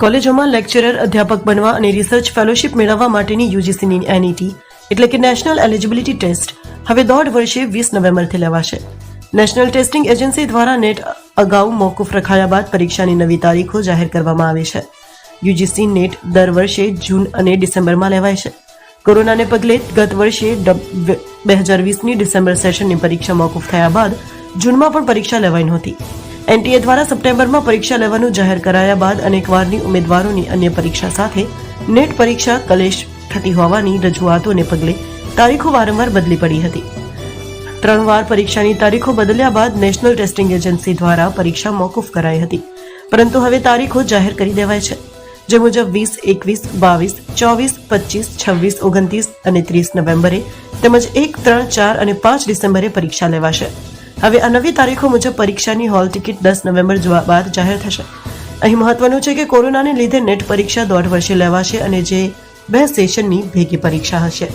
કોલેજોમાં લેક્ચરર અધ્યાપક બનવા અને રિસર્ચ ફેલોશિપ મેળવવા માટેની યુજીસીની એનઈટી એટલે કે નેશનલ એલિજિબિલિટી ટેસ્ટ હવે 1.5 વર્ષે 20 નવેમ્બરથી લેવાશે. નેશનલ ટેસ્ટિંગ એજન્સી દ્વારા નેટ અગાઉ મોકૂફ રખાયા બાદ પરીક્ષાની નવી તારીખો જાહેર કરવામાં આવી છે. યુજીસી નેટ દર વર્ષે જૂન અને ડિસેમ્બરમાં લેવાય છે. કોરોનાને પગલે ગત વર્ષે 2020ની ડિસેમ્બર સેશનની પરીક્ષા મોકૂફ થયા બાદ જૂનમાં પણ પરીક્ષા લેવાઈ નહોતી. એનટીએ દ્વારા સપ્ટેમ્બરમાં પરીક્ષા લેવાનું જાહેર કરાયા બાદ અનેકવારની ઉમેદવારોની અન્ય પરીક્ષા સાથે નેટ પરીક્ષા કલેશ થતી હોવાની રજૂઆતોને પગલે તારીખો વારંવાર બદલી પડી હતી. 3 વાર પરીક્ષાની તારીખો બદલ્યા બાદ નેશનલ ટેસ્ટિંગ એજન્સી દ્વારા પરીક્ષા મોકૂફ કરાઈ હતી, પરંતુ હવે તારીખો જાહેર કરી દેવાય છે. જે મુજબ 20, 21, 22, 24, 25, 26, 29 અને 30 નવેમ્બરે તેમજ 1, 3, 4 અને 5 ડિસેમ્બરે પરીક્ષા લેવાશે. હવે આ નવી તારીખો મુજબ પરીક્ષાની હોલ ટિકિટ 10 નવેમ્બર બાદ જાહેર થશે. અહીં મહત્વનું છે કે કોરોનાને લીધે નેટ પરીક્ષા 1.5 વર્ષે લેવાશે અને જે 2 સેશનની ભેગી પરીક્ષા હશે.